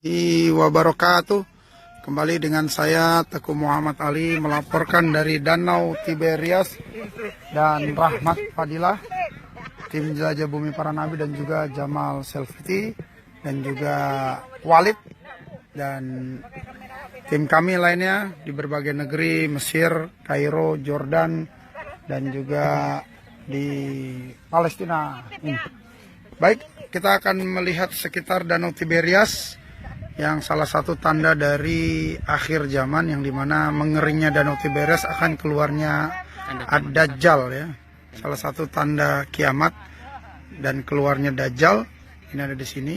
Wabarakatuh. Kembali dengan saya Teguh Muhammad Ali melaporkan dari Danau Tiberias dan Rahmat Fadilah, tim Jelajah Bumi Para Nabi, dan juga Jamal Selfiti, dan juga Walid dan tim kami lainnya di berbagai negeri, Mesir, Kairo, Jordan, dan juga di Palestina. Baik, kita akan melihat sekitar Danau Tiberias yang salah satu tanda dari akhir zaman, yang dimana mengeringnya Danau Tiberias akan keluarnya Ad-Dajjal, ya. Salah satu tanda kiamat dan keluarnya Dajjal ini ada di sini.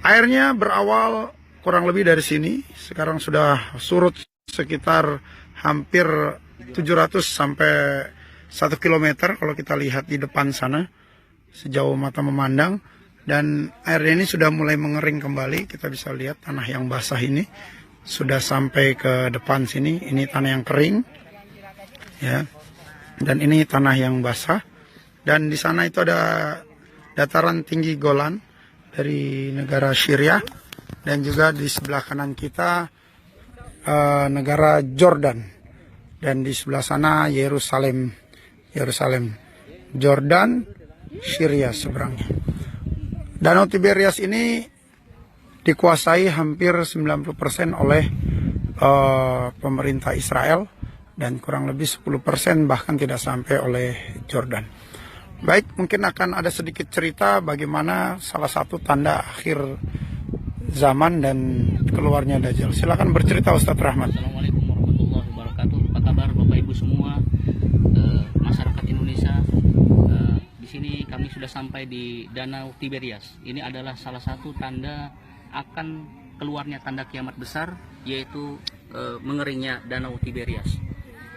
Airnya berawal kurang lebih dari sini, sekarang sudah surut sekitar hampir 700 sampai 1 km kalau kita lihat di depan sana sejauh mata memandang. Dan air ini sudah mulai mengering kembali. Kita bisa lihat tanah yang basah ini sudah sampai ke depan sini. Ini tanah yang kering, ya. Dan ini tanah yang basah. Dan di sana itu ada dataran tinggi Golan dari negara Syria. Dan juga di sebelah kanan kita negara Jordan. Dan di sebelah sana Yerusalem, Jordan, Syria seberangnya. Danau Tiberias ini dikuasai hampir 90% oleh pemerintah Israel, dan kurang lebih 10% bahkan tidak sampai oleh Jordan. Baik, mungkin akan ada sedikit cerita bagaimana salah satu tanda akhir zaman dan keluarnya Dajjal. Silakan bercerita Ustadz Rahmat. Assalamualaikum warahmatullahi wabarakatuh. Apa kabar Bapak Ibu semua, masyarakat Indonesia? Di sini kami sudah sampai di Danau Tiberias. Ini adalah salah satu tanda akan keluarnya tanda kiamat besar, yaitu mengeringnya Danau Tiberias.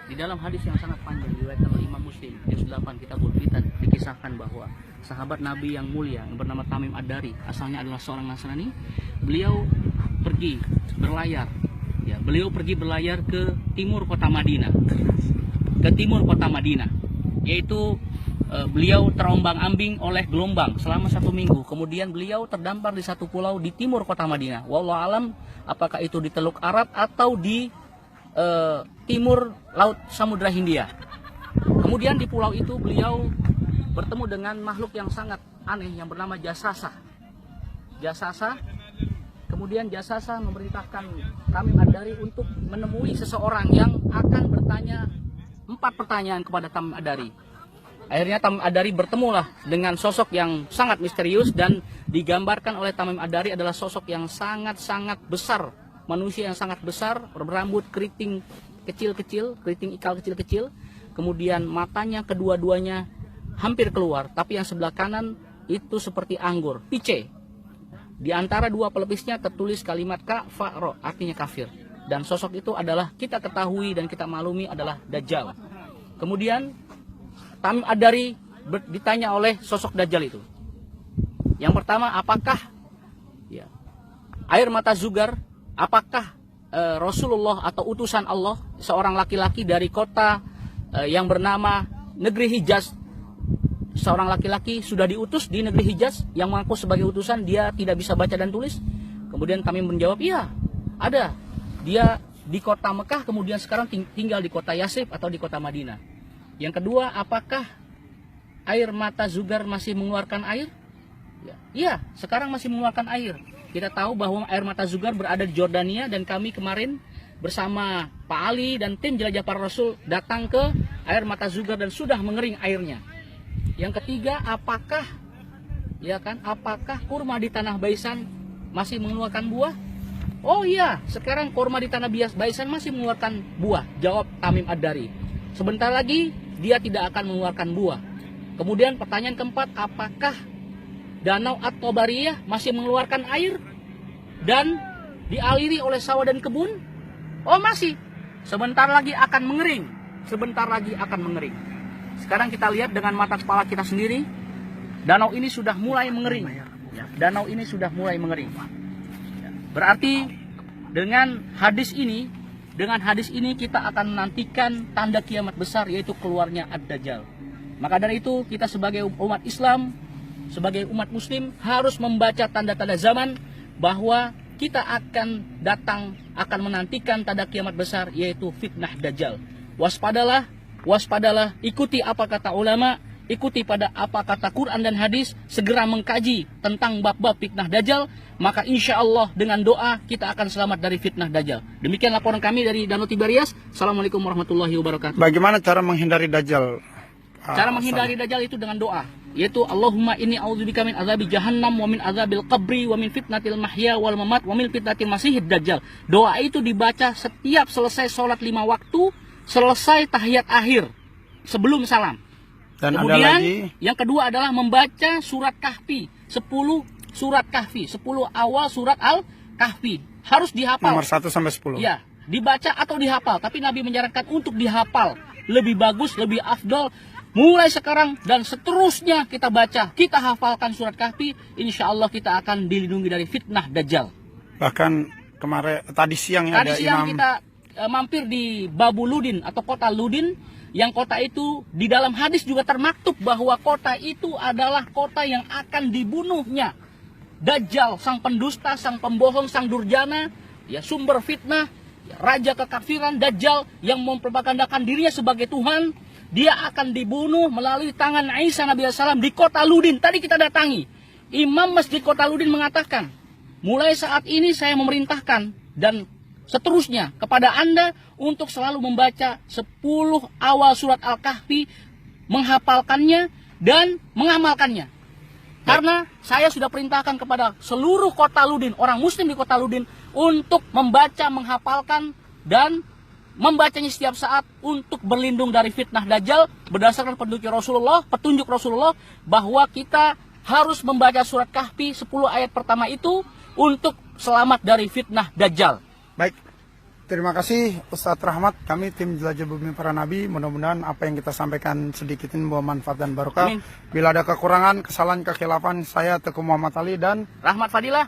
Di dalam hadis yang sangat panjang diriwayatkan oleh Imam Muslim, juz 8 Kitabul Fitan, dikisahkan bahwa sahabat Nabi yang mulia yang bernama Tamim Ad-Dari, asalnya adalah seorang Nasrani. Beliau pergi berlayar, ya, beliau pergi berlayar ke timur kota Madinah, yaitu beliau terombang-ambing oleh gelombang selama 1 minggu. Kemudian beliau terdampar di satu pulau di timur kota Madinah. Wallahu alam, apakah itu di Teluk Arab atau di timur Laut Samudra Hindia. Kemudian di pulau itu beliau bertemu dengan makhluk yang sangat aneh yang bernama Jasasa. Kemudian Jasasa memerintahkan Tamim Ad-Dari untuk menemui seseorang yang akan bertanya 4 pertanyaan kepada Tamim Ad-Dari. Akhirnya Tamim Ad-Dari bertemulah dengan sosok yang sangat misterius, dan digambarkan oleh Tamim Ad-Dari adalah sosok yang sangat-sangat besar, manusia yang sangat besar, berambut keriting kecil-kecil, keriting ikal kecil-kecil. Kemudian matanya kedua-duanya hampir keluar, tapi yang sebelah kanan itu seperti anggur, pice. Di antara 2 pelepisnya tertulis kalimat kafaro, artinya kafir. Dan sosok itu adalah kita ketahui dan kita maklumi adalah Dajjal. Kemudian Tamim Ad-Dari ditanya oleh sosok Dajjal itu. Yang pertama, apakah air mata Zugar, apakah Rasulullah atau utusan Allah, seorang laki-laki dari kota yang bernama negeri Hijaz, seorang laki-laki sudah diutus di negeri Hijaz yang mengaku sebagai utusan, dia tidak bisa baca dan tulis? Kemudian Tamim menjawab, iya, ada. Dia di kota Mekah, kemudian sekarang tinggal di kota Yasrib atau di kota Madinah. Yang kedua, apakah air mata Zugar masih mengeluarkan air? Iya, sekarang masih mengeluarkan air. Kita tahu bahwa air mata Zugar berada di Jordania, dan kami kemarin bersama Pak Ali dan tim Jelajah Para Rasul datang ke air mata Zugar dan sudah mengering airnya. Yang ketiga, apakah kurma di tanah Baisan masih mengeluarkan buah? Oh iya, sekarang kurma di tanah Baisan masih mengeluarkan buah, jawab Tamim Ad-Dari. Sebentar lagi dia tidak akan mengeluarkan buah. Kemudian pertanyaan keempat, apakah Danau At-Tabariyah masih mengeluarkan air dan dialiri oleh sawah dan kebun? Oh masih. Sebentar lagi akan mengering. Sekarang kita lihat dengan mata kepala kita sendiri, danau ini sudah mulai mengering. Berarti dengan hadis ini kita akan menantikan tanda kiamat besar, yaitu keluarnya Ad-Dajjal. Maka dari itu kita sebagai umat Islam sebagai umat muslim harus membaca tanda-tanda zaman bahwa kita akan datang, akan menantikan tanda kiamat besar, yaitu fitnah Dajjal. Waspadalah, waspadalah, ikuti apa kata ulama, ikuti pada apa kata Quran dan hadis, segera mengkaji tentang bab-bab fitnah Dajjal, maka insya Allah dengan doa kita akan selamat dari fitnah Dajjal. Demikian laporan kami dari Danau Tiberias. Assalamualaikum warahmatullahi wabarakatuh. Bagaimana cara menghindari Dajjal? Cara menghindari Dajjal itu dengan doa, yaitu Allahumma inni a'udzubika min azabi jahannam wa min azabil qabri wa min fitnatil mahya wal mamat wa min fitnatil masihid dajjal. Doa itu dibaca setiap selesai sholat 5 waktu, selesai tahiyat akhir sebelum salam. Dan kemudian ada lagi yang kedua adalah membaca surat Kahfi, 10 surat Kahfi, 10 awal surat Al-Kahfi. Harus dihafal. nomor 1 sampai 10. Ya, dibaca atau dihafal, tapi Nabi menyarankan untuk dihafal. Lebih bagus, lebih afdol. Mulai sekarang dan seterusnya kita baca, kita hafalkan surat Kahfi, insya Allah kita akan dilindungi dari fitnah Dajjal. Bahkan kemarin tadi siang ya Tadi ada siang imam kita mampir di Babu Ludin atau kota Ludin, yang kota itu di dalam hadis juga termaktub bahwa kota itu adalah kota yang akan dibunuhnya Dajjal, sang pendusta, sang pembohong, sang durjana, ya sumber fitnah, ya, raja kekafiran Dajjal yang memperbakandakan dirinya sebagai Tuhan. Dia akan dibunuh melalui tangan Isa Nabi SAW di kota Ludin. Tadi kita datangi. Imam Masjid Kota Ludin mengatakan, mulai saat ini saya memerintahkan dan seterusnya kepada Anda untuk selalu membaca 10 awal surat Al-Kahfi, menghafalkannya dan mengamalkannya. Karena saya sudah perintahkan kepada seluruh kota Ludin, orang muslim di kota Ludin, untuk membaca, menghafalkan, dan membacanya setiap saat untuk berlindung dari fitnah Dajjal berdasarkan petunjuk Rasulullah bahwa kita harus membaca surat Kahfi 10 ayat pertama itu untuk selamat dari fitnah Dajjal. Baik, terima kasih Ustadz Rahmat. Kami tim Jelajah Bumi Para Nabi, mudah-mudahan apa yang kita sampaikan sedikit ini membawa manfaat dan barokah. Amin. Bila ada kekurangan, kesalahan, kekhilafan, saya Teguh Muhammad Ali dan Rahmat Fadilah.